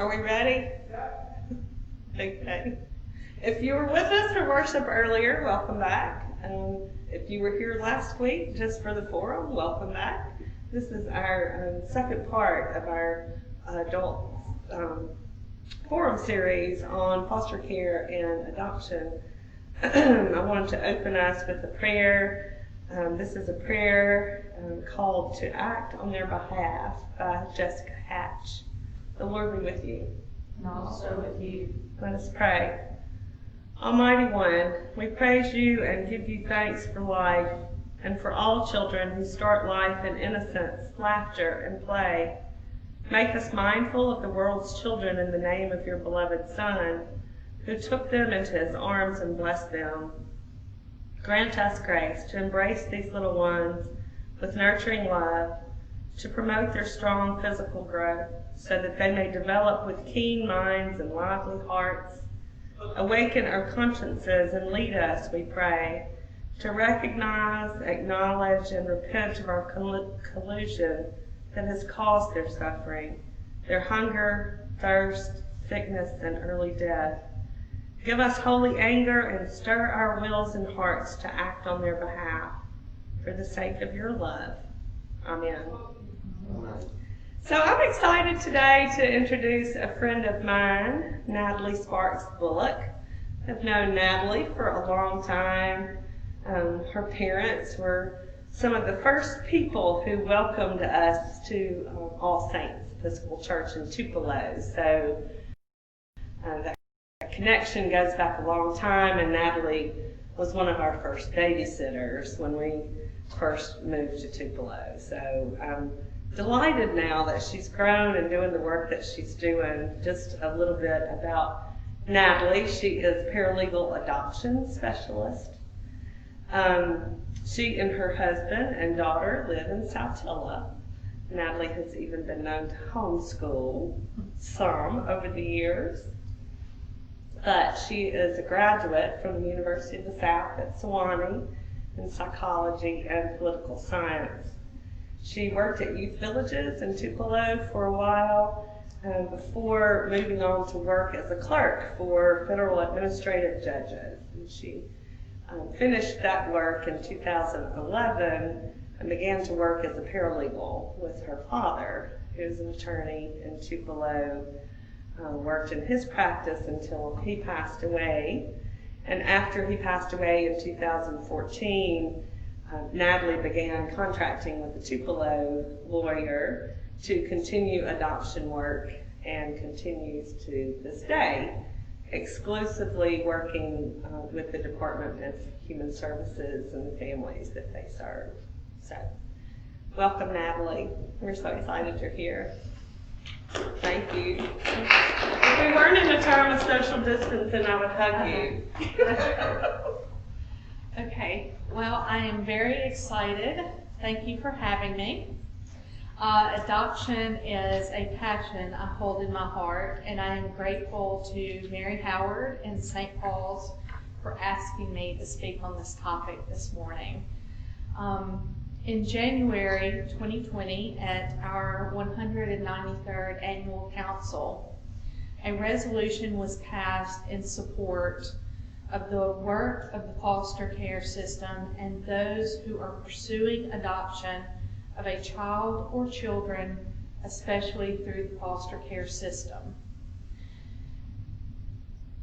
Are we ready? Okay. If you were with us for worship earlier, welcome back. If you were here last week just for the forum, welcome back. This is our second part of our adult forum series on foster care and adoption. I wanted to open us with a prayer. This is a prayer called To Act on Their Behalf by Jessica Hatch. The Lord be with you. And also with you. Let us pray. Almighty One, we praise you and give you thanks for life and for all children who start life in innocence, laughter, and play. Make us mindful of the world's children in the name of your beloved Son, who took them into his arms and blessed them. Grant us grace to embrace these little ones with nurturing love, to promote their strong physical growth, so that they may develop with keen minds and lively hearts. Awaken our consciences and lead us, we pray, to recognize, acknowledge, and repent of our collusion that has caused their suffering, their hunger, thirst, sickness, and early death. Give us holy anger and stir our wills and hearts to act on their behalf, for the sake of your love. Amen. Amen. So I'm excited today to introduce a friend of mine, Natalie Sparks-Bullock. I've known Natalie for a long time. Her parents were some of the first people who welcomed us to All Saints Episcopal Church in Tupelo. So that connection goes back a long time, and Natalie was one of our first babysitters when we first moved to Tupelo. So I'm delighted now that she's grown and doing the work that she's doing. Just a little bit about Natalie. She is a paralegal adoption specialist. She and her husband and daughter live in Saltillo. Natalie has even been known to homeschool some over the years. But she is a graduate from the University of the South at Sewanee in psychology and political science. She worked at youth villages in Tupelo for a while before moving on to work as a clerk for federal administrative judges. And she finished that work in 2011 and began to work as a paralegal with her father, who's an attorney in Tupelo. Worked in his practice until he passed away. And after he passed away in 2014, Natalie began contracting with a Tupelo lawyer to continue adoption work, and continues to this day, exclusively working with the Department of Human Services and the families that they serve. So, welcome, Natalie. We're so excited you're here. Thank you. If we weren't in a term of social distancing, I would hug you. Okay, well, I am very excited. Thank you for having me. Adoption is a passion I hold in my heart, and I am grateful to Mary Howard and St. Paul's for asking me to speak on this topic this morning. In January 2020, at our 193rd Annual Council, a resolution was passed in support of the work of the foster care system and those who are pursuing adoption of a child or children, especially through the foster care system.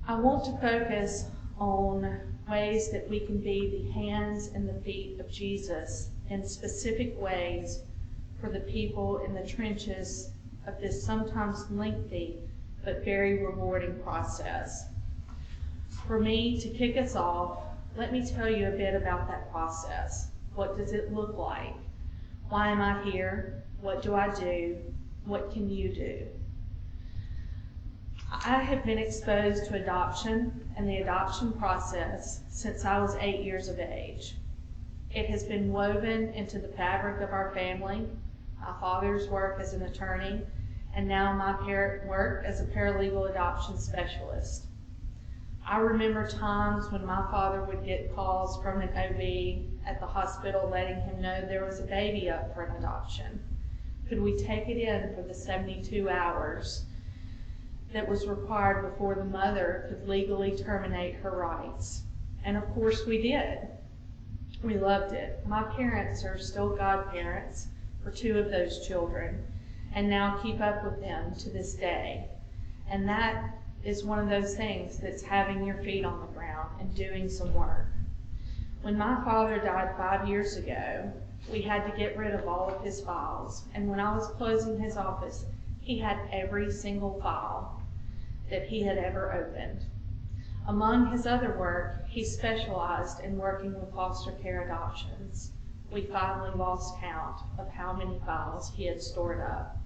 I want to focus on ways that we can be the hands and the feet of Jesus in specific ways for the people in the trenches of this sometimes lengthy but very rewarding process. For me, to kick us off, let me tell you a bit about that process. What does it look like? Why am I here? What do I do? What can you do? I have been exposed to adoption and the adoption process since I was 8 years of age. It has been woven into the fabric of our family, my father's work as an attorney, and now my work as a paralegal adoption specialist. I remember times when my father would get calls from an OB at the hospital letting him know there was a baby up for an adoption. Could we take it in for the 72 hours? that was required before the mother could legally terminate her rights. And of course we did. We loved it. My parents are still godparents for 2 of those children and now keep up with them to this day. And that is one of those things that's having your feet on the ground and doing some work. When my father died 5 years ago, we had to get rid of all of his files. And when I was closing his office, he had every single file that he had ever opened. Among his other work, he specialized in working with foster care adoptions. We finally lost count of how many files he had stored up.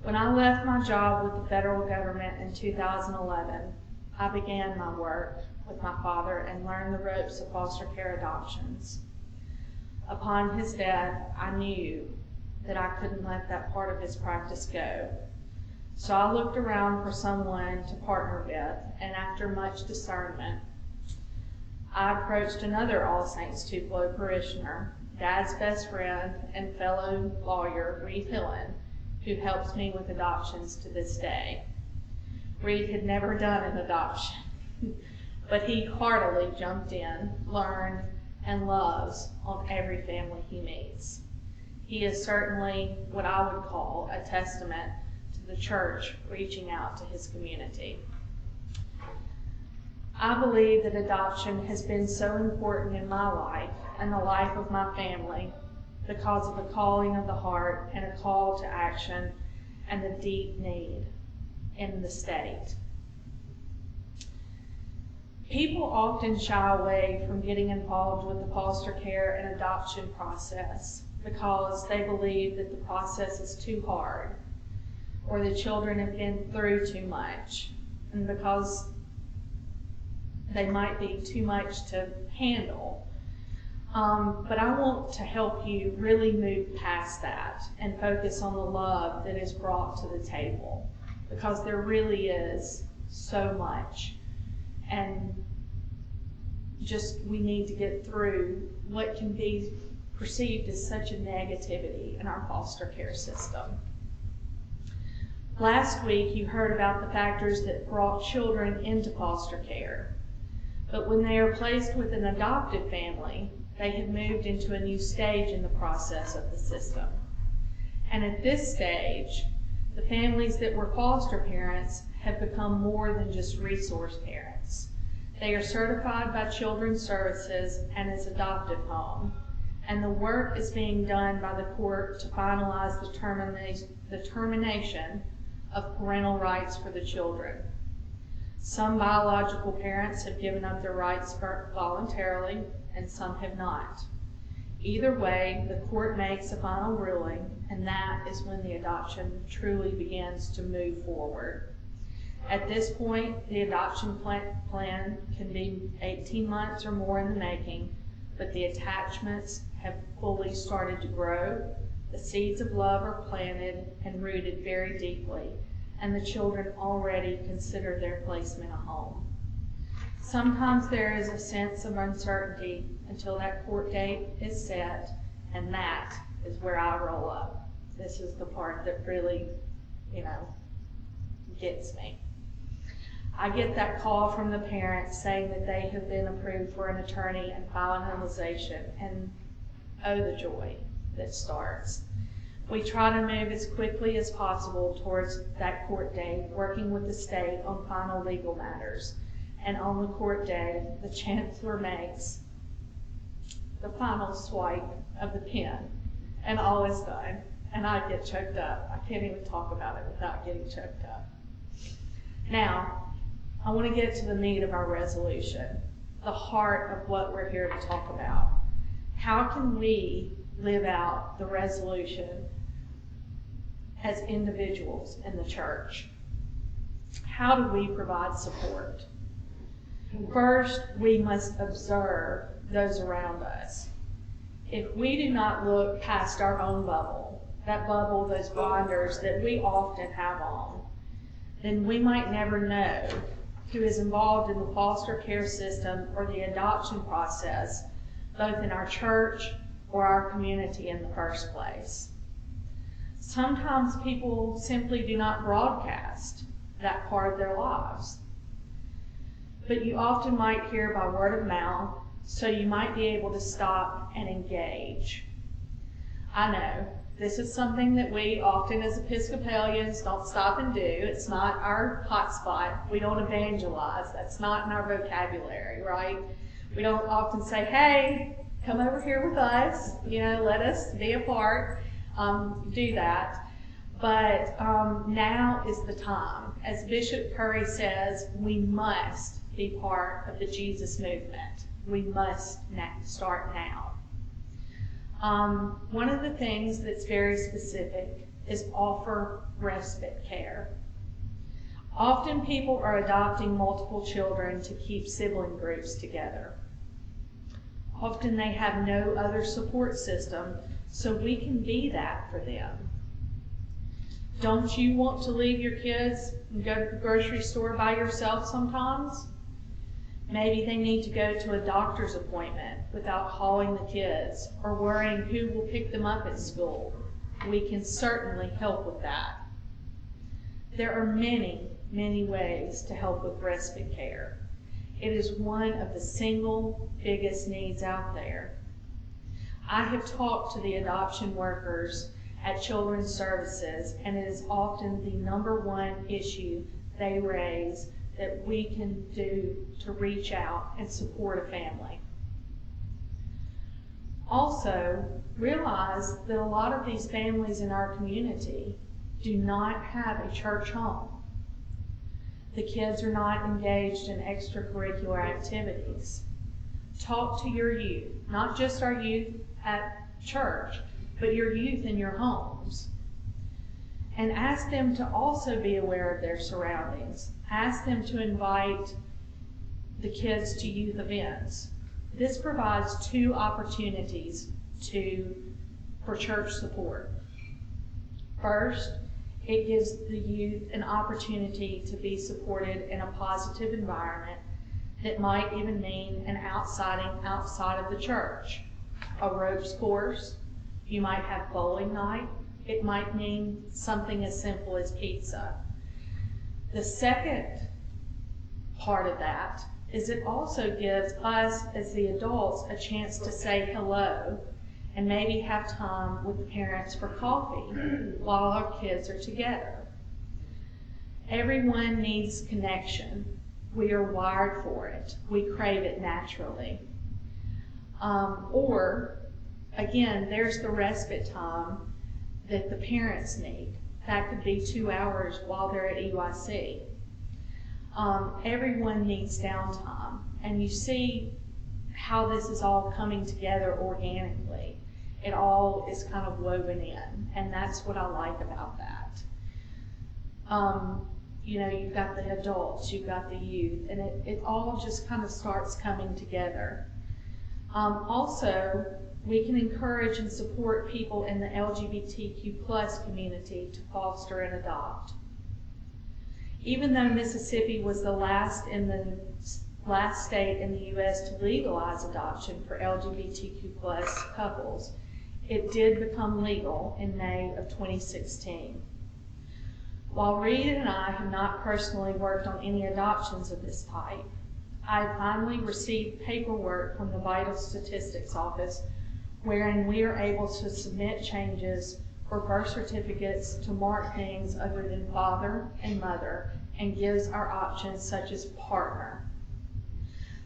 When I left my job with the federal government in 2011, I began my work with my father and learned the ropes of foster care adoptions. Upon his death, I knew that I couldn't let that part of his practice go. So I looked around for someone to partner with, and after much discernment, I approached another All Saints Tupelo parishioner, Dad's best friend and fellow lawyer, Reed Hillen, who helps me with adoptions to this day. Reed had never done an adoption, but he heartily jumped in, learned, and loves on every family he meets. He is certainly what I would call a testament to the church reaching out to his community. I believe that adoption has been so important in my life and the life of my family because of the calling of the heart and a call to action and the deep need in the state. People often shy away from getting involved with the foster care and adoption process because they believe that the process is too hard or the children have been through too much, and because they might be too much to handle. But I want to help you really move past that and focus on the love that is brought to the table, because there really is so much. And just we need to get through what can be perceived as such a negativity in our foster care system. Last week you heard about the factors that brought children into foster care. But when they are placed with an adoptive family, they have moved into a new stage in the process of the system. And at this stage, the families that were foster parents have become more than just resource parents. They are certified by Children's Services and as adoptive home, and the work is being done by the court to finalize the termination of parental rights for the children. Some biological parents have given up their rights voluntarily, and some have not. Either way, the court makes a final ruling, and that is when the adoption truly begins to move forward. At this point, the adoption plan can be 18 months or more in the making, but the attachments have fully started to grow. The seeds of love are planted and rooted very deeply, and the children already consider their placement a home. Sometimes there is a sense of uncertainty until that court date is set, and that is where I roll up. This is the part that really, gets me. I get that call from the parents saying that they have been approved for an attorney and finalization, and oh, the joy that starts. We try to move as quickly as possible towards that court date, working with the state on final legal matters. And on the court day, the chancellor makes the final swipe of the pen, and all is done. And I get choked up. I can't even talk about it without getting choked up. Now, I want to get to the meat of our resolution, the heart of what we're here to talk about. How can we live out the resolution as individuals in the church? How do we provide support? First, we must observe those around us. If we do not look past our own bubble, that bubble, those blinders that we often have on, then we might never know who is involved in the foster care system or the adoption process, both in our church or our community in the first place. Sometimes people simply do not broadcast that part of their lives. But you often might hear by word of mouth, so you might be able to stop and engage. I know, this is something that we often as Episcopalians don't stop and do. It's not our hot spot. We don't evangelize. That's not in our vocabulary, right? We don't often say, hey, come over here with us, let us be a part, do that. But now is the time. As Bishop Curry says, we must be part of the Jesus movement. We must start now. One of the things that's very specific is offer respite care. Often people are adopting multiple children to keep sibling groups together. Often they have no other support system, so we can be that for them. Don't you want to leave your kids and go to the grocery store by yourself sometimes? Maybe they need to go to a doctor's appointment without calling the kids or worrying who will pick them up at school. We can certainly help with that. There are many, many ways to help with respite care. It is one of the single biggest needs out there. I have talked to the adoption workers at Children's Services, and it is often the number one issue they raise that we can do to reach out and support a family. Also, realize that a lot of these families in our community do not have a church home. The kids are not engaged in extracurricular activities. Talk to your youth, not just our youth at church, but your youth in your homes. And ask them to also be aware of their surroundings. Ask them to invite the kids to youth events. This provides two opportunities for church support. First, it gives the youth an opportunity to be supported in a positive environment that might even mean an outside of the church. A ropes course, you might have bowling night, it might mean something as simple as pizza. The second part of that is it also gives us as the adults a chance to say hello and maybe have time with the parents for coffee while our kids are together. Everyone needs connection. We are wired for it. We crave it naturally. Or, again, there's the respite time that the parents need. That could be 2 hours while they're at EYC. Everyone needs downtime, and you see how this is all coming together organically. It all is kind of woven in, and that's what I like about that. You've got the adults, you've got the youth, and it all just kind of starts coming together. Also, we can encourage and support people in the LGBTQ+ community to foster and adopt. Even though Mississippi was the last state in the U.S. to legalize adoption for LGBTQ+ couples, it did become legal in May of 2016. While Reed and I have not personally worked on any adoptions of this type, I finally received paperwork from the Vital Statistics Office wherein we are able to submit changes for birth certificates to mark things other than father and mother, and gives our options such as partner.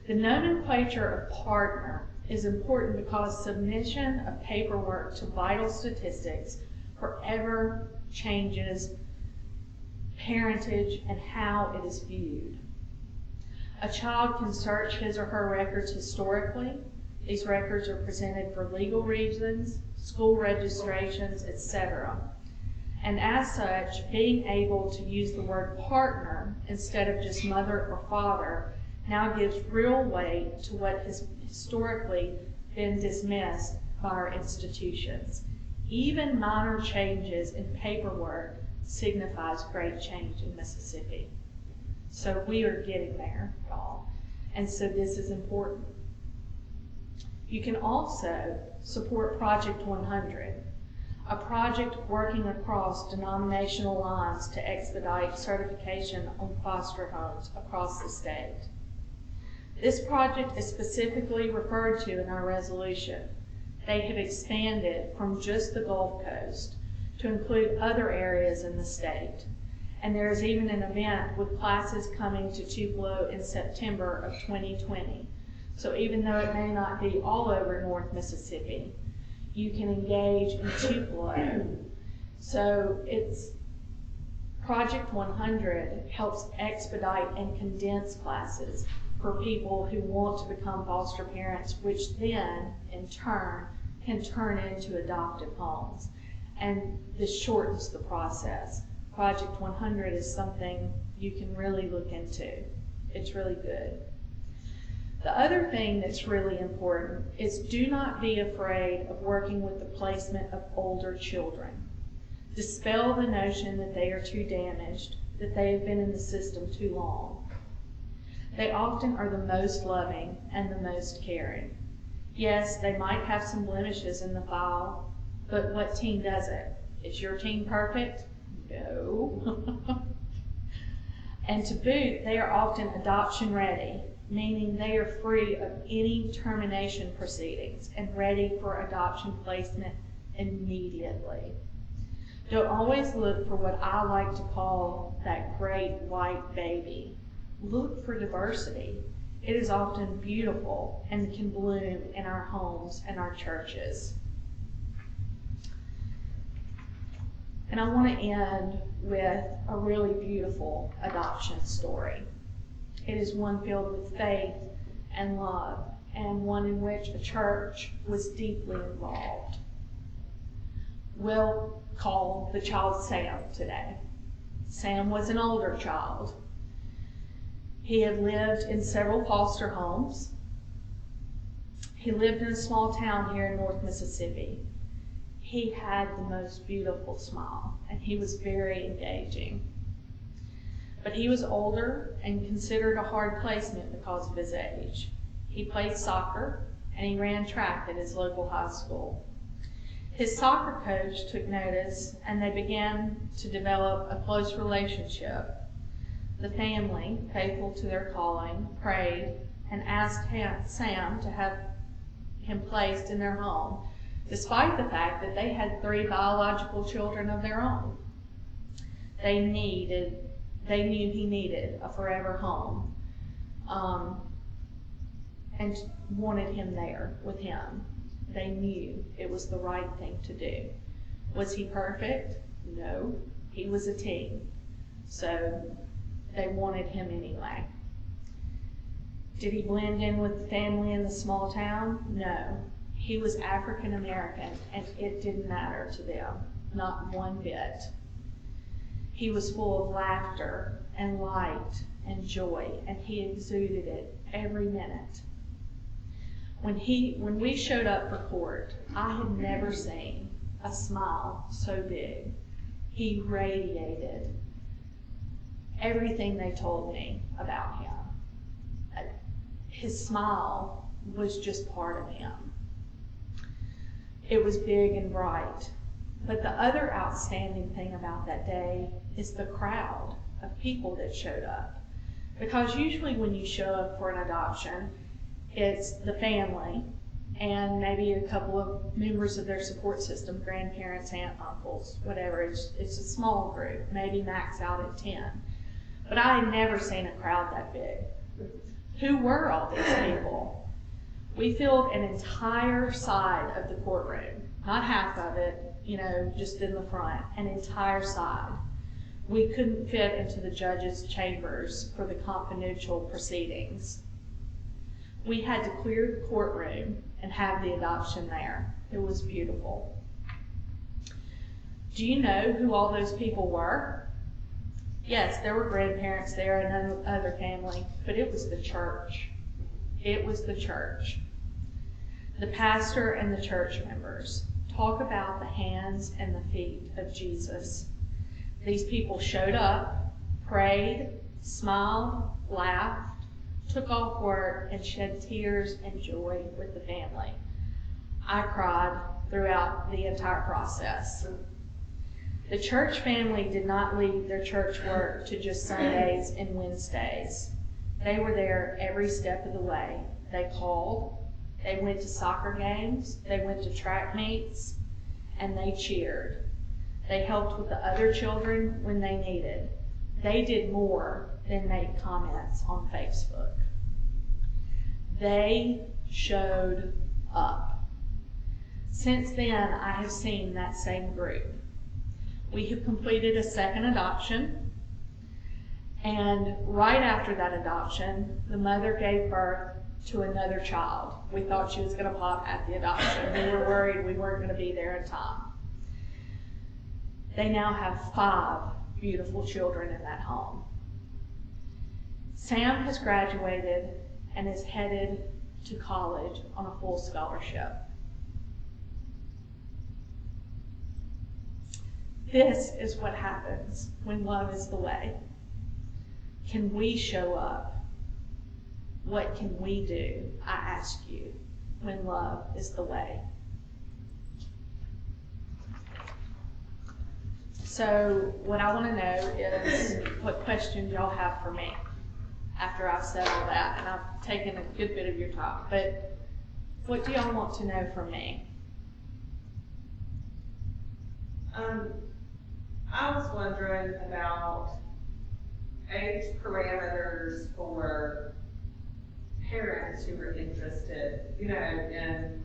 The nomenclature of partner is important because submission of paperwork to Vital Statistics forever changes parentage and how it is viewed. A child can search his or her records historically. These records are presented for legal reasons, school registrations, etc. And as such, being able to use the word partner instead of just mother or father now gives real weight to what has historically been dismissed by our institutions. Even minor changes in paperwork signifies great change in Mississippi. So we are getting there, y'all. And so this is important. You can also support Project 100. a project working across denominational lines to expedite certification on foster homes across the state. This project is specifically referred to in our resolution. They have expanded from just the Gulf Coast to include other areas in the state. And there is even an event with classes coming to Tupelo in September of 2020. So even though it may not be all over North Mississippi, you can engage in Tupelo. So it's Project 100 helps expedite and condense classes for people who want to become foster parents, which then, in turn, can turn into adoptive homes. And this shortens the process. Project 100 is something you can really look into. It's really good. The other thing that's really important is do not be afraid of working with the placement of older children. Dispel the notion that they are too damaged, that they have been in the system too long. They often are the most loving and the most caring. Yes, they might have some blemishes in the file, but what teen doesn't? Is your teen perfect? No. And to boot, they are often adoption ready, meaning they are free of any termination proceedings and ready for adoption placement immediately. Don't always look for what I like to call that great white baby. Look for diversity. It is often beautiful and can bloom in our homes and our churches. And I want to end with a really beautiful adoption story. It is one filled with faith and love, and one in which a church was deeply involved. We'll call the child Sam today. Sam was an older child. He had lived in several foster homes. He lived in a small town here in North Mississippi. He had the most beautiful smile, and he was very engaging. But he was older and considered a hard placement because of his age. He played soccer, and he ran track at his local high school. His soccer coach took notice, and they began to develop a close relationship. The family, faithful to their calling, prayed and asked Sam to have him placed in their home, despite the fact that they had 3 biological children of their own. They knew he needed a forever home, and wanted him there with him. They knew it was the right thing to do. Was he perfect? No. He was a teen. So they wanted him anyway. Did he blend in with the family in the small town? No. He was African American, and it didn't matter to them, not one bit. He was full of laughter and light and joy, and he exuded it every minute. When we showed up for court, I had never seen a smile so big. He radiated everything they told me about him. His smile was just part of him. It was big and bright. But the other outstanding thing about that day is the crowd of people that showed up. Because usually when you show up for an adoption, it's the family and maybe a couple of members of their support system, grandparents, aunt, uncles, whatever. It's a small group, maybe max out at 10. But I had never seen a crowd that big. Who were all these people? We filled an entire side of the courtroom, not half of it, just in the front, an entire side. We couldn't fit into the judge's chambers for the confidential proceedings. We had to clear the courtroom and have the adoption there. It was beautiful. Do you know who all those people were? Yes, there were grandparents there and other family, but it was the church. It was the church. The pastor and the church members. Talk about the hands and the feet of Jesus. These people showed up, prayed, smiled, laughed, took off work, and shed tears and joy with the family. I cried throughout the entire process. The church family did not leave their church work to just Sundays and Wednesdays. They were there every step of the way. They called, they went to soccer games, they went to track meets, and they cheered. They helped with the other children when they needed. They did more than make comments on Facebook. They showed up. Since then, I have seen that same group. We have completed a second adoption, and right after that adoption, the mother gave birth to another child. We thought she was going to pop at the adoption. We were worried we weren't going to be there in time. They now have 5 beautiful children in that home. Sam has graduated and is headed to college on a full scholarship. This is what happens when love is the way. Can we show up? What can we do, I ask you, when love is the way? So what I want to know is what questions y'all have for me after I've said all that, and I've taken a good bit of your time. But what do y'all want to know from me? I was wondering about age parameters for parents who are interested, in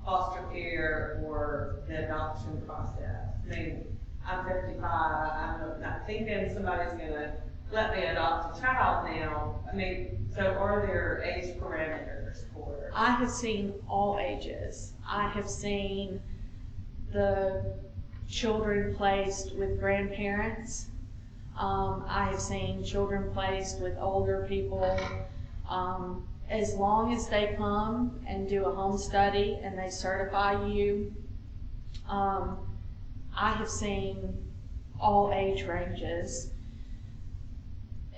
foster care or the adoption process. I mean, I'm 55, I'm not thinking somebody's gonna let me adopt a child now. I mean, so are there age parameters for? I have seen all ages. I have seen the children placed with grandparents. I have seen children placed with older people. As long as they come and do a home study and they certify you, I have seen all age ranges.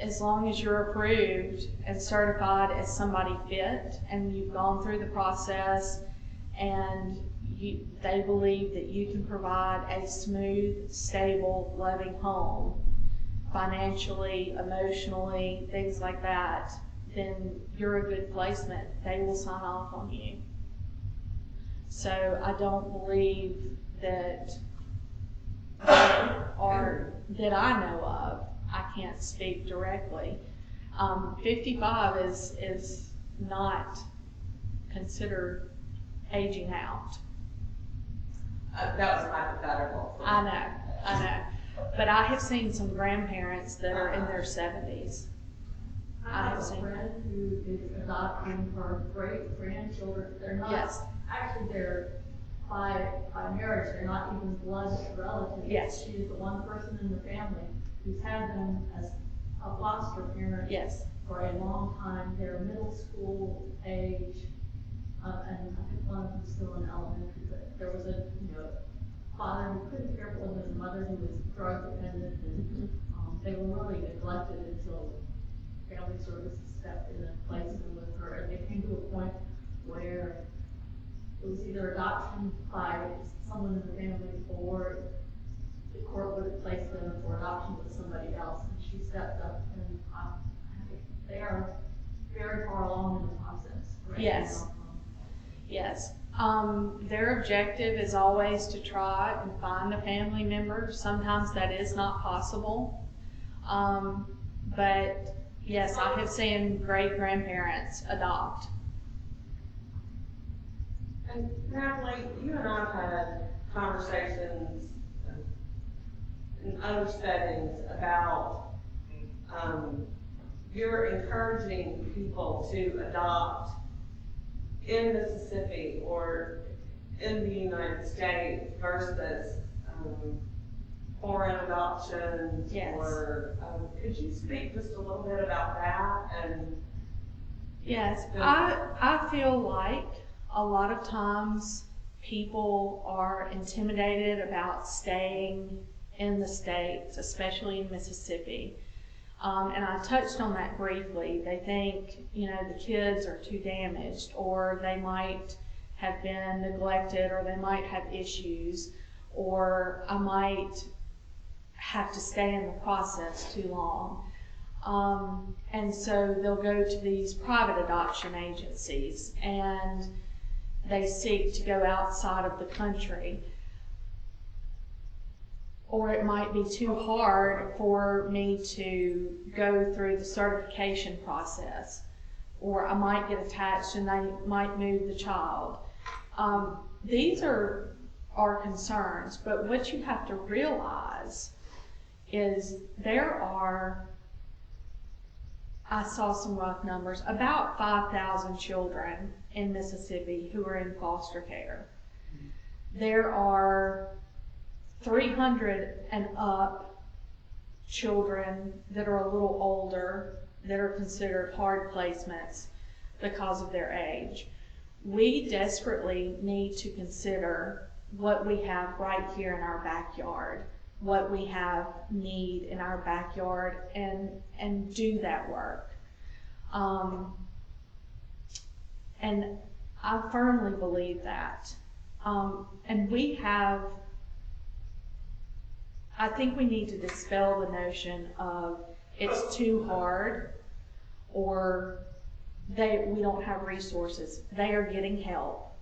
As long as you're approved and certified as somebody fit and you've gone through the process and they believe that you can provide a smooth, stable, loving home, financially, emotionally, things like that, then you're a good placement. They will sign off on you. So I don't believe that that I know of. I can't speak directly. 55 is not considered aging out. That was hypothetical. I know. But I have seen some grandparents that are in their 70s. I have a friend who is adopting her great grandchildren. They're not, actually they're by marriage, they're not even blood relatives. Yes. She is the one person in the family who's had them as a foster parent for a long time. They're middle school age, and I think one of them is still in elementary, but there was a father who couldn't care for his mother who was drug dependent, and they were really neglected until family services stepped in and placed them with her, and they came to a point where it was either adoption by someone in the family or the court would have placed them for adoption with somebody else, and she stepped up, and I think they are very far along in the process right now. Yes. Their objective is always to try and find a family member. Sometimes that is not possible. But yes, I have seen great grandparents adopt. And Natalie, you and I have had conversations in other settings about you're encouraging people to adopt in Mississippi or in the United States versus foreign adoptions. Yes. Or could you speak just a little bit about that? And yes, I feel like a lot of times people are intimidated about staying in the States, especially in Mississippi. And I touched on that briefly. They think, the kids are too damaged, or they might have been neglected, or they might have issues, or I might have to stay in the process too long. And so they'll go to these private adoption agencies, and they seek to go outside of the country. Or it might be too hard for me to go through the certification process. Or I might get attached and they might move the child. These are concerns, but what you have to realize is I saw some rough numbers, about 5,000 children in Mississippi who are in foster care. There are 300 and up children that are a little older that are considered hard placements because of their age. We desperately need to consider what we have right here in our backyard, what we have need in our backyard, and do that work. And I firmly believe that. And I think we need to dispel the notion of it's too hard or we don't have resources. They are getting help.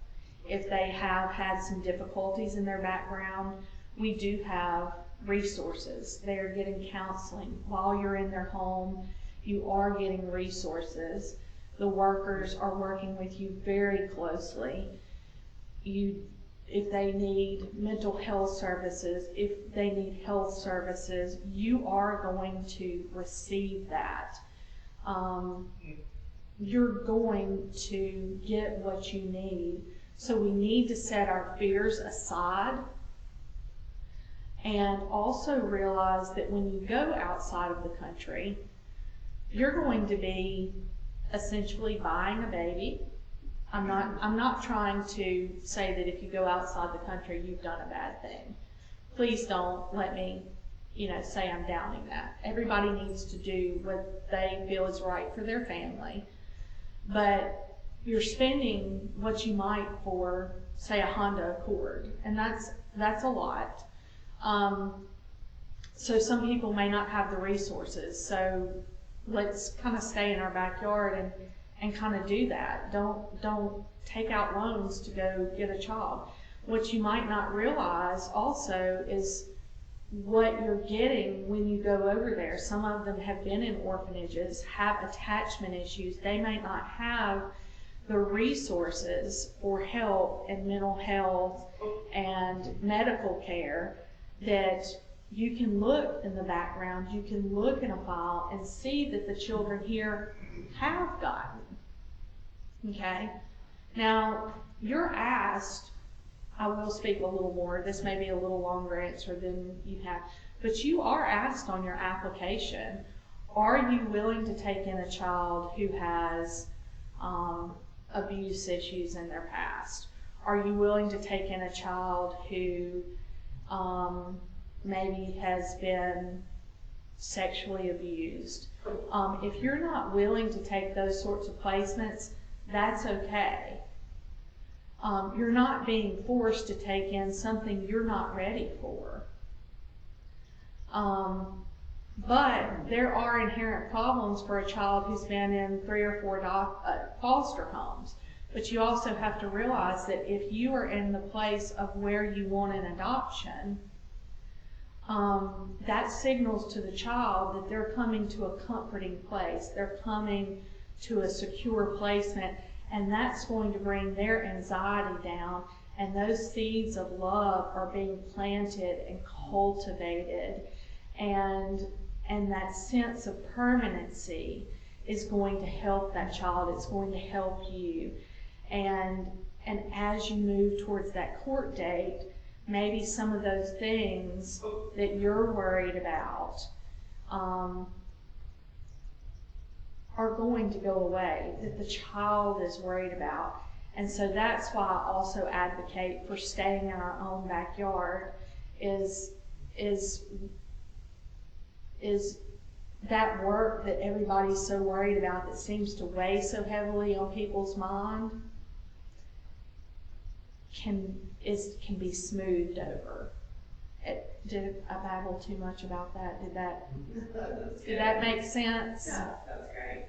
If they have had some difficulties in their background, we do have resources. They are getting counseling. While you're in their home, you are getting resources. The workers are working with you very closely. If they need mental health services, if they need health services, you are going to receive that. You're going to get what you need. So we need to set our fears aside and also realize that when you go outside of the country, you're going to be essentially buying a baby. I'm not trying to say that if you go outside the country, you've done a bad thing. Please don't let me, say I'm downing that. Everybody needs to do what they feel is right for their family. But you're spending what you might for, say, a Honda Accord, and that's a lot. So some people may not have the resources. So let's kind of stay in our backyard and kind of do that. Don't take out loans to go get a child. What you might not realize also is what you're getting when you go over there. Some of them have been in orphanages, have attachment issues. They may not have the resources for help and mental health and medical care that you can look in the background, you can look in a file and see that the children here have gotten. Okay? Now, you're asked, I will speak a little more, this may be a little longer answer than you have, but you are asked on your application, are you willing to take in a child who has abuse issues in their past? Are you willing to take in a child who maybe has been sexually abused? If you're not willing to take those sorts of placements, that's okay. You're not being forced to take in something you're not ready for. But there are inherent problems for a child who's been in 3 or 4 foster homes. But you also have to realize that if you are in the place of where you want an adoption, that signals to the child that they're coming to a comforting place. They're coming to a secure placement, and that's going to bring their anxiety down, and those seeds of love are being planted and cultivated, and that sense of permanency is going to help that child. It's going to help you. And as you move towards that court date, maybe some of those things that you're worried about are going to go away, that the child is worried about. And so that's why I also advocate for staying in our own backyard is that work that everybody's so worried about, that seems to weigh so heavily on people's mind. can be smoothed over. Did I babble too much about that? Did that make sense? Yeah, that's great.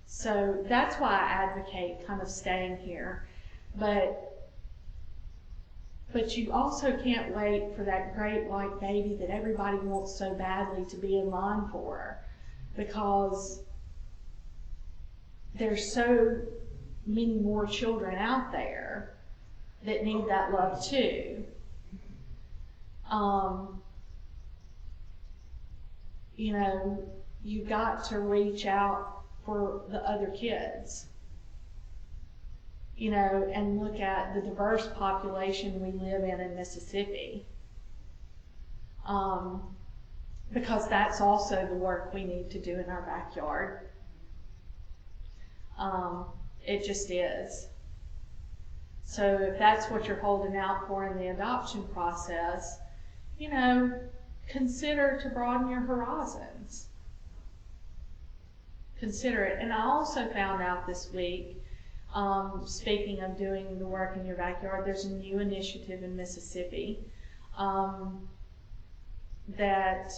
So that's why I advocate kind of staying here. But you also can't wait for that great white baby that everybody wants so badly to be in line for, because there's so many more children out there that need that love too. You know, you got to reach out for the other kids, you know, and look at the diverse population we live in Mississippi. Because that's also the work we need to do in our backyard. It just is. So if that's what you're holding out for in the adoption process, you know, consider to broaden your horizons. Consider it. And I also found out this week, speaking of doing the work in your backyard, there's a new initiative in Mississippi that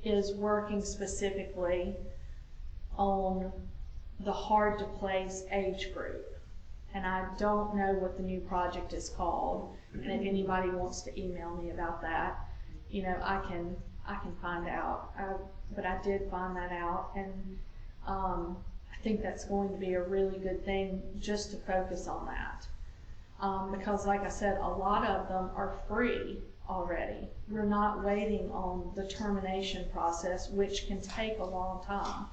is working specifically on the hard to place age group. And I don't know what the new project is called. And if anybody wants to email me about that, you know, I can find out. But I did find that out, and I think that's going to be a really good thing just to focus on that. Because like I said, a lot of them are free already. We're not waiting on the termination process, which can take a long time.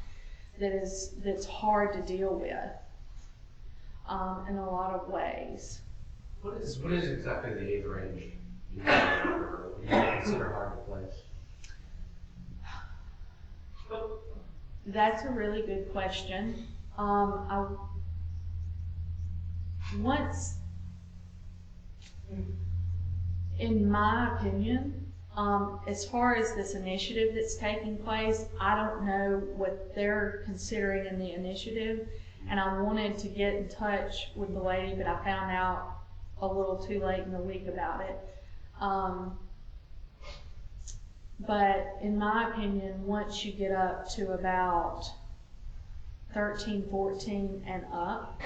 That's hard to deal with in a lot of ways. What is exactly the age range you consider hard to place? That's a really good question. In my opinion, as far as this initiative that's taking place, I don't know what they're considering in the initiative, and I wanted to get in touch with the lady, but I found out a little too late in the week about it. But in my opinion, once you get up to about 13, 14 and up,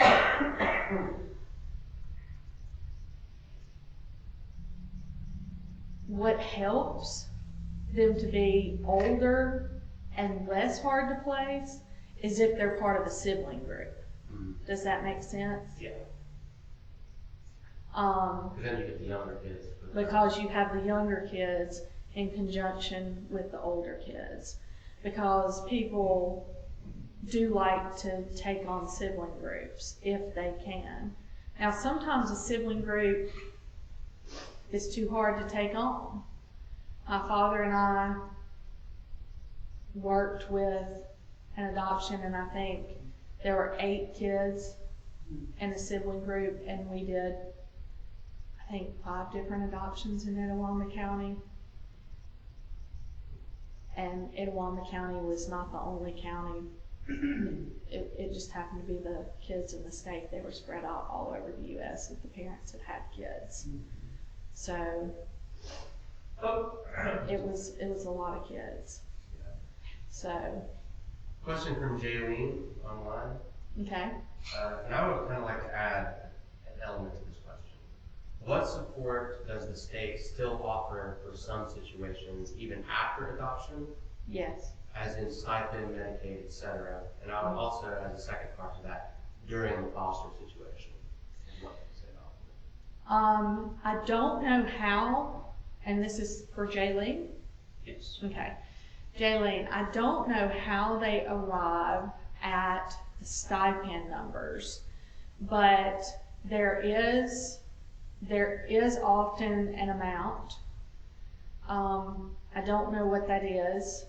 what helps them to be older and less hard to place is if they're part of a sibling group. Does that make sense? Yeah. Because then you get the younger kids. Because you have the younger kids in conjunction with the older kids. Because people do like to take on sibling groups if they can. Now sometimes a sibling group is too hard to take on. My father and I worked with an adoption, and I think there were 8 kids in a sibling group, and we did, I think, 5 different adoptions in Etowah County. And Etowah County was not the only county. It just happened to be the kids in the state. They were spread out all over the U.S. if the parents had kids. So it was a lot of kids. So. Question from Jaylene online. Okay. And I would kind of like to add an element to this question. What support does the state still offer for some situations, even after adoption? Yes. As in stipend, Medicaid, etc. And I would also, as a second part to that, during the foster situation. What do you say about that? I don't know how, and this is for Jaylene? Yes. Okay. Jaylene, I don't know how they arrive at the stipend numbers, but there is often an amount. I don't know what that is,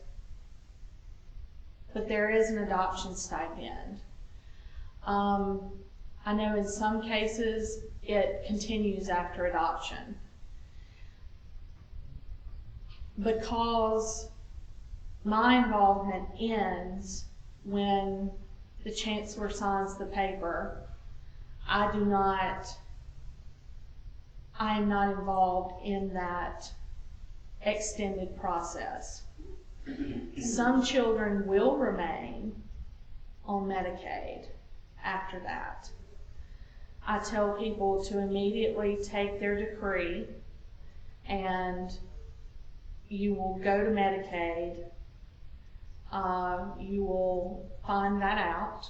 but there is an adoption stipend. I know in some cases it continues after adoption. Because my involvement ends when the chancellor signs the paper, I am not involved in that extended process. Some children will remain on Medicaid after that. I tell people to immediately take their decree, and you will go to Medicaid. You will find that out.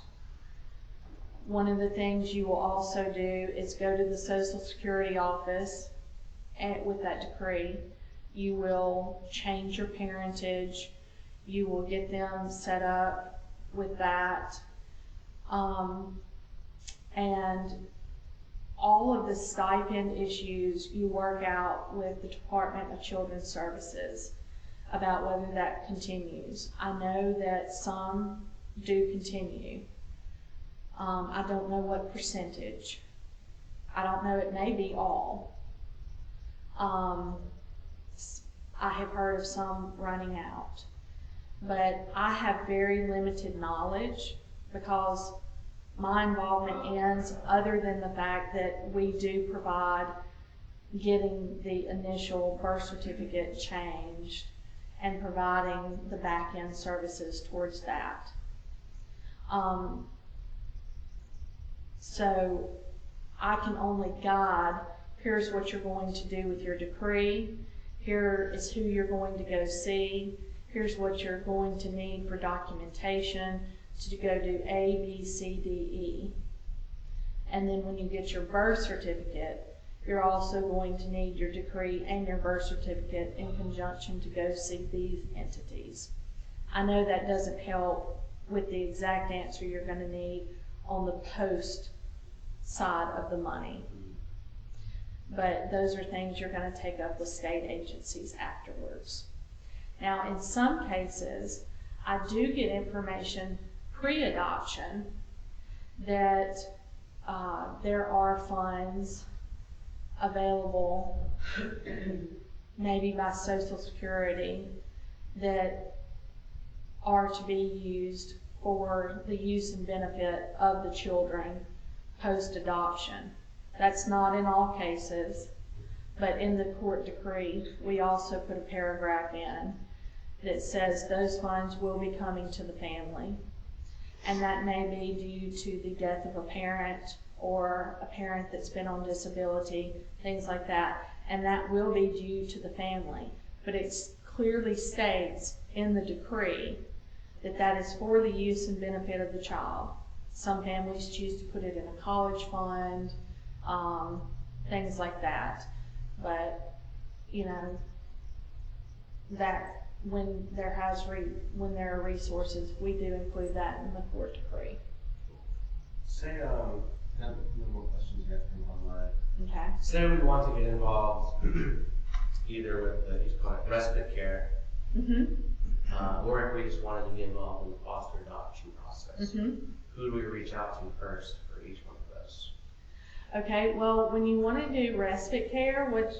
One of the things you will also do is go to the Social Security office, and with that decree, you will change your parentage. You will get them set up with that. And all of the stipend issues you work out with the Department of Children's Services about whether that continues. I know that some do continue. I don't know what percentage. I don't know, it may be all. I have heard of some running out. But I have very limited knowledge because my involvement ends, other than the fact that we do provide getting the initial birth certificate changed and providing the back-end services towards that. So I can only guide, here's what you're going to do with your decree, here is who you're going to go see, here's what you're going to need for documentation to go do A, B, C, D, E. And then when you get your birth certificate, you're also going to need your decree and your birth certificate in conjunction to go see these entities. I know that doesn't help with the exact answer you're going to need on the post side of the money. But those are things you're going to take up with state agencies afterwards. Now, in some cases, I do get information pre-adoption that there are funds available, maybe by Social Security, that are to be used for the use and benefit of the children post-adoption. That's not in all cases, but in the court decree, we also put a paragraph in that says those funds will be coming to the family. And that may be due to the death of a parent or a parent that's been on disability, things like that. And that will be due to the family. But it clearly states in the decree that that is for the use and benefit of the child. Some families choose to put it in a college fund, things like that. But, you know, that when there are resources, we do include that in the court decree. Say, no more questions yet from online. Okay. Say we want to get involved either with the, you call it respite care, or if we just wanted to be involved in the foster adoption process. Who do we reach out to first for each one of those? Okay, well, when you want to do respite care, which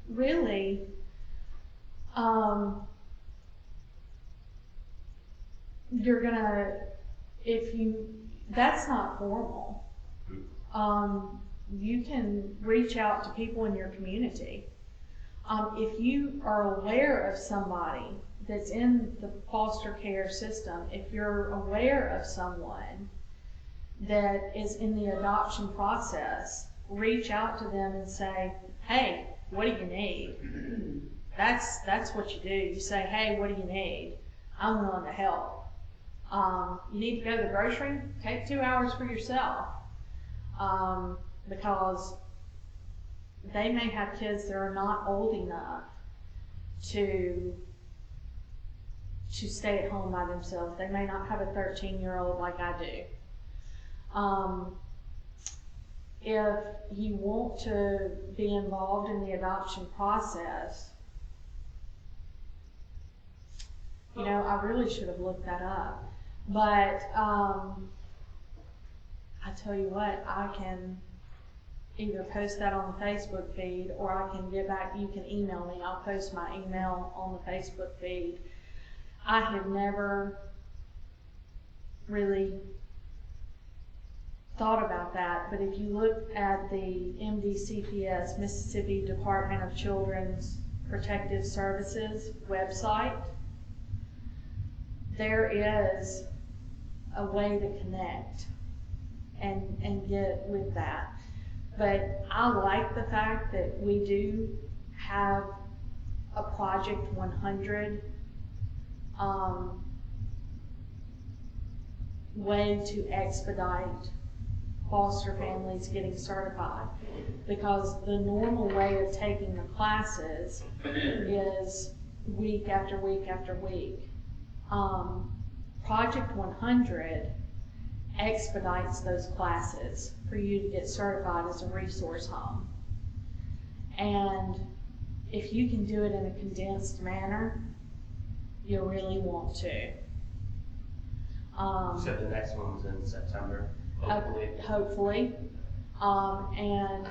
really, you're gonna, that's not formal. You can reach out to people in your community. If you are aware of somebody that's in the foster care system, if you're aware of someone that is in the adoption process, reach out to them and say, hey, what do you need? That's what you do. You say, hey, what do you need? I'm willing to help. You need to go to the grocery? Take 2 hours for yourself. Because they may have kids that are not old enough to stay at home by themselves. They may not have a 13-year-old like I do. If you want to be involved in the adoption process, you know, I really should have looked that up. But I tell you what, I can either post that on the Facebook feed, or I can get back, you can email me. I'll post my email on the Facebook feed. I have never really thought about that, but if you look at the MDCPS, Mississippi Department of Children's Protective Services website, there is a way to connect and get with that. But I like the fact that we do have a Project 100 way to expedite foster families getting certified, because the normal way of taking the classes is week after week after week. Project 100 expedites those classes for you to get certified as a resource home. And if you can do it in a condensed manner, you really want to. You said the next one's in September, hopefully. Hopefully. And I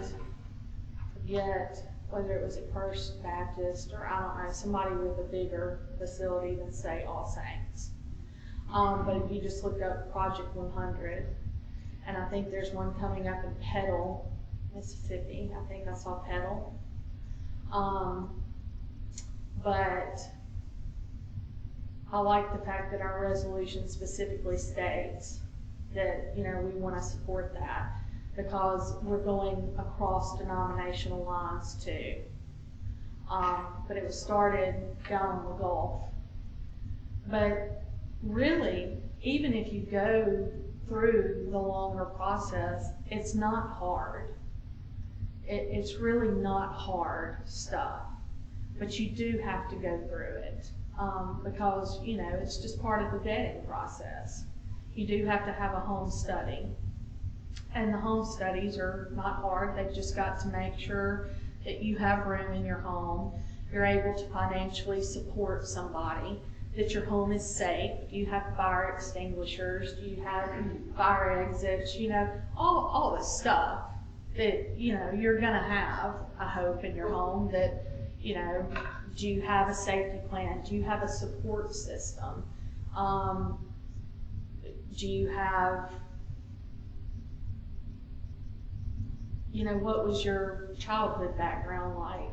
forget whether it was at First Baptist or I don't know, somebody with a bigger facility than say All Saints. But if you just look up Project 100, and I think there's one coming up in Petal, Mississippi. I think I saw Petal. But I like the fact that our resolution specifically states that, you know, we want to support that, because we're going across denominational lines too. But it was started down in the Gulf. But really, even if you go through the longer process, it's not hard. It's really not hard stuff, but you do have to go through it, because, you know, it's just part of the vetting process. You do have to have a home study, and the home studies are not hard. They've just got to make sure that you have room in your home, you're able to financially support somebody, that your home is safe, do you have fire extinguishers, do you have fire exits, you know, all the stuff that, you know, you're gonna have, I hope, in your home. That, you know, do you have a safety plan? Do you have a support system? Do you have, you know, what was your childhood background like?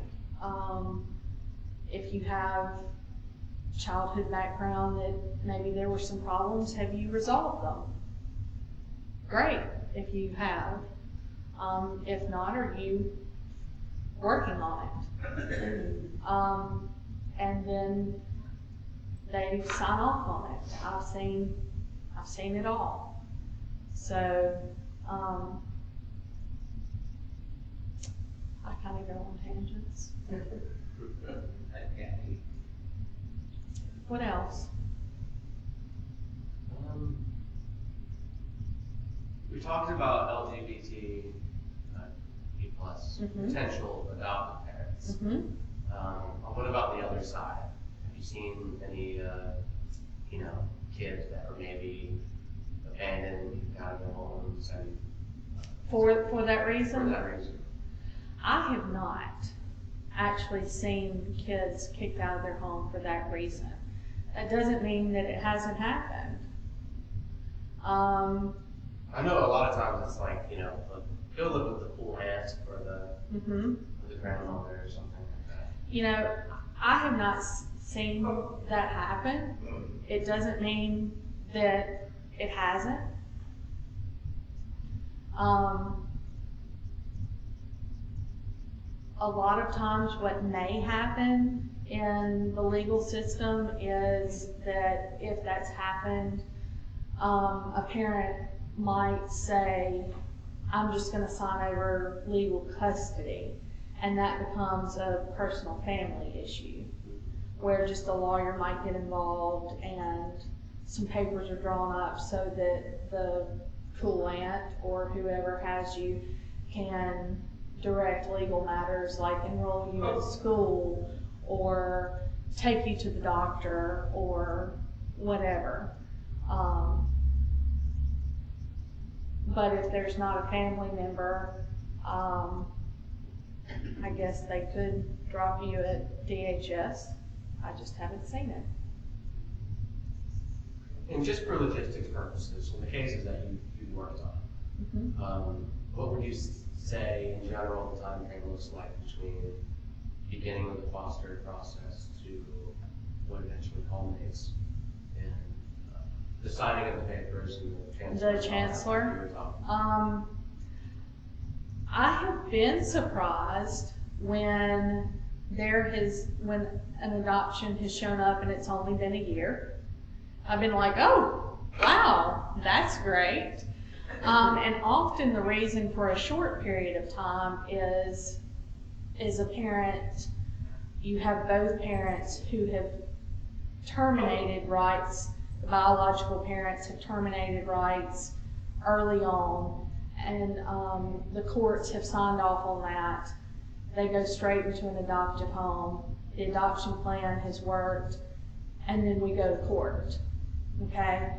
If you have childhood background that maybe there were some problems, have you resolved them? Great, if you have. If not, are you working on it? And then they sign off on it. I've seen it all. So I kind of go on tangents. Okay. What else? We talked about LGBT plus potential adoptive parents. What about the other side? Have you seen any, you know, kids that were maybe abandoned out of their homes and For that reason? for that reason? I have not actually seen kids kicked out of their home for that reason. That doesn't mean that it hasn't happened. I know a lot of times it's like, you know, go live with the cool aunt or the grandmother or something like that. You know, I have not seen that happen. It doesn't mean that it hasn't. A lot of times what may happen in the legal system is that if that's happened, a parent might say, I'm just going to sign over legal custody, and that becomes a personal family issue, where just a lawyer might get involved and some papers are drawn up so that the cool aunt or whoever has you can direct legal matters like enroll you in school or take you to the doctor or whatever. But if there's not a family member, I guess they could drop you at DHS. I just haven't seen it. And just for logistics purposes, in the cases that you worked on, What would you say in general the time frame looks like between beginning of the foster process to what eventually culminates in the signing of the papers and the chancellor? I have been surprised when when an adoption has shown up and it's only been a year. I've been like, oh, wow, that's great. And often the reason for a short period of time is a parent, you have both parents who have terminated rights. The biological parents have terminated rights early on, and the courts have signed off on that. They go straight into an adoptive home. The adoption plan has worked, and then we go to court. Okay?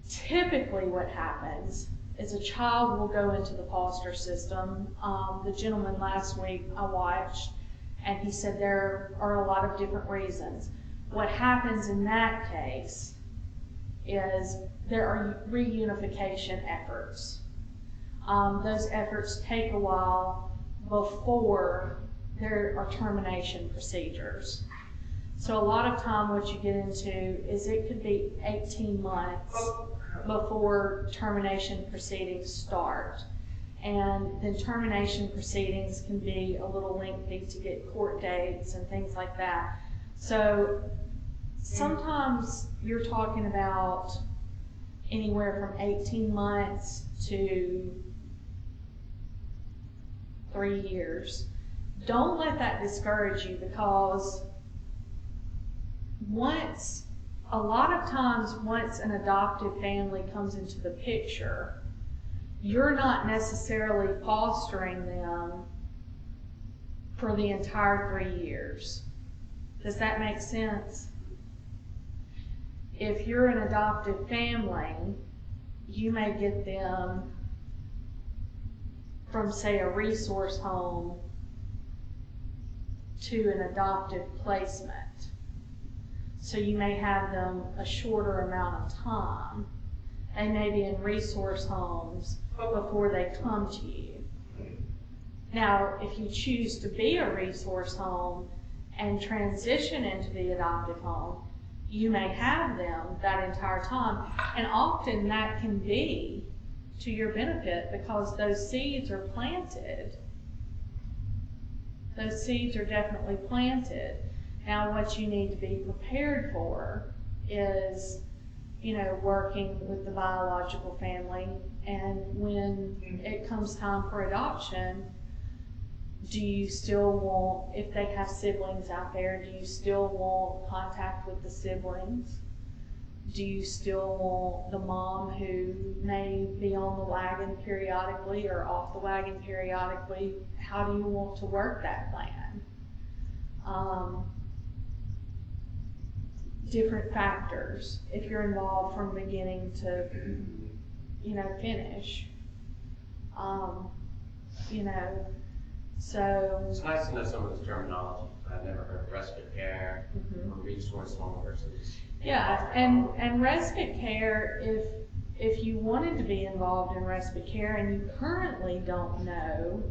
Typically what happens is a child will go into the foster system. The gentleman last week I watched, and he said there are a lot of different reasons. What happens in that case is there are reunification efforts. Those efforts take a while before there are termination procedures. So a lot of time what you get into is it could be 18 months before termination proceedings start. And then termination proceedings can be a little lengthy to get court dates and things like that. So sometimes you're talking about anywhere from 18 months to 3 years. Don't let that discourage you, because a lot of times once an adoptive family comes into the picture, you're not necessarily fostering them for the entire 3 years. Does that make sense? If you're an adoptive family, you may get them from, say, a resource home to an adoptive placement. So you may have them a shorter amount of time. They may be in resource homes before they come to you. Now, if you choose to be a resource home and transition into the adoptive home, you may have them that entire time. And often that can be to your benefit, because those seeds are planted. Those seeds are definitely planted. Now what you need to be prepared for is, working with the biological family, and when it comes time for adoption, do you still want, if they have siblings out there, do you still want contact with the siblings? Do you still want the mom who may be on the wagon periodically or off the wagon periodically? How do you want to work that plan? Different factors, if you're involved from beginning to, finish. So. It's nice to know some of this terminology. I've never heard of respite care or resource home versus. Yeah, and respite care, if you wanted to be involved in respite care and you currently don't know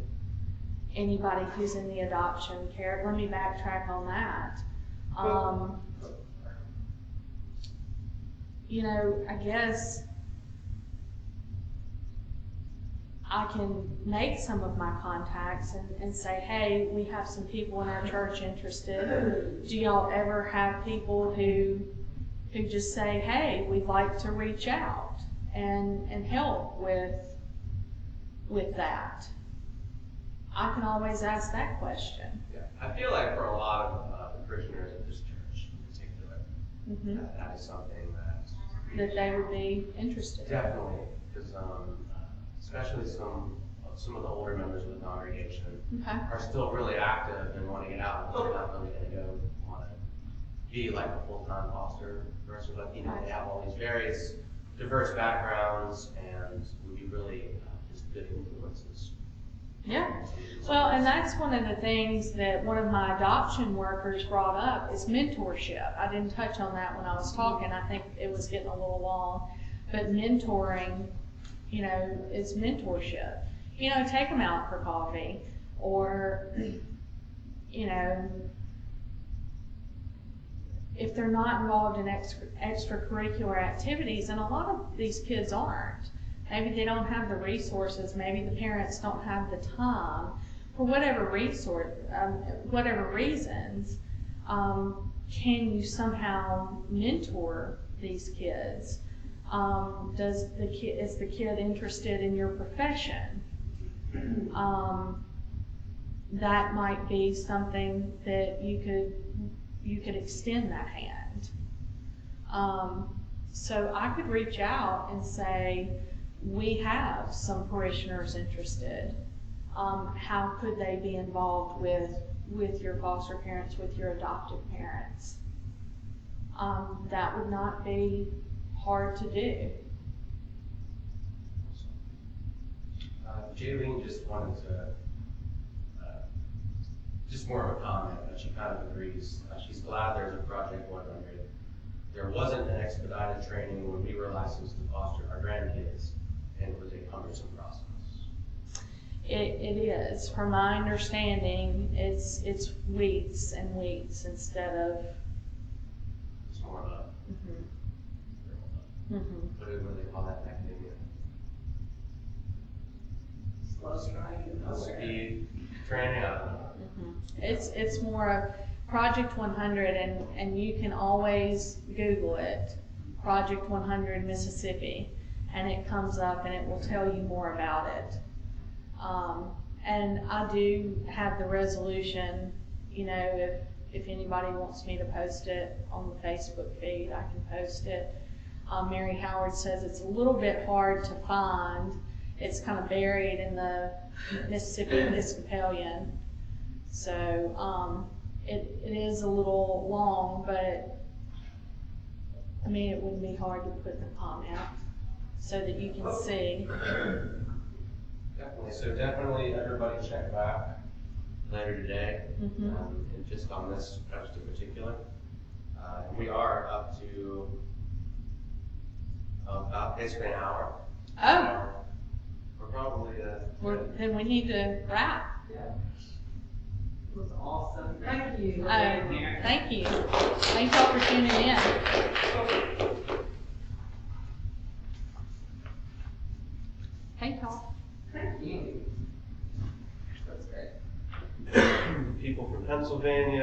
anybody who's in the adoption care, let me backtrack on that. I guess I can make some of my contacts and say, hey, we have some people in our church interested. Do y'all ever have people who just say, hey, we'd like to reach out and help with that? I can always ask that question. Yeah, I feel like for a lot of the parishioners at this church in particular, that is something that they would be interested in. Definitely, because especially some of the older members of the congregation are still really active and want to get out, but they're not really going to go want to be like a full-time foster person, but they have all these various diverse backgrounds and would be really just good influences. Yeah. Well, and that's one of the things that one of my adoption workers brought up is mentorship. I didn't touch on that when I was talking. I think it was getting a little long. But mentoring is mentorship. Take them out for coffee, or, if they're not involved in extracurricular activities, and a lot of these kids aren't. Maybe they don't have the resources, maybe the parents don't have the time, for whatever reasons, can you somehow mentor these kids? Is the kid interested in your profession? That might be something that you could extend that hand. So I could reach out and say, we have some parishioners interested. How could they be involved with your foster parents, with your adoptive parents? That would not be hard to do. Jaylene just wanted to, just more of a comment, but she kind of agrees. She's glad there's a Project 100. There wasn't an expedited training when we were licensed to foster our grandkids, and it was a cumbersome process. It is. From my understanding, it's weeks and weeks instead of. It's more of a. What do they call that in academia? Slow strike. Speed training. I don't know. It's more of Project 100, and you can always Google it, Project 100 Mississippi, and it comes up and it will tell you more about it. And I do have the resolution, if anybody wants me to post it on the Facebook feed, I can post it. Mary Howard says it's a little bit hard to find. It's kind of buried in the Mississippi Episcopalian. So it is a little long, but I mean, it wouldn't be hard to put the comment so that you can see. Definitely. So definitely everybody check back later today, and just on this post in particular. We are up to about basically an hour. Oh. We're probably then we need to wrap. Yeah. It was awesome. Thank you for being here. Thank you. Thank y'all for tuning in. Hey, y'all. Thank you. That's great. people from Pennsylvania.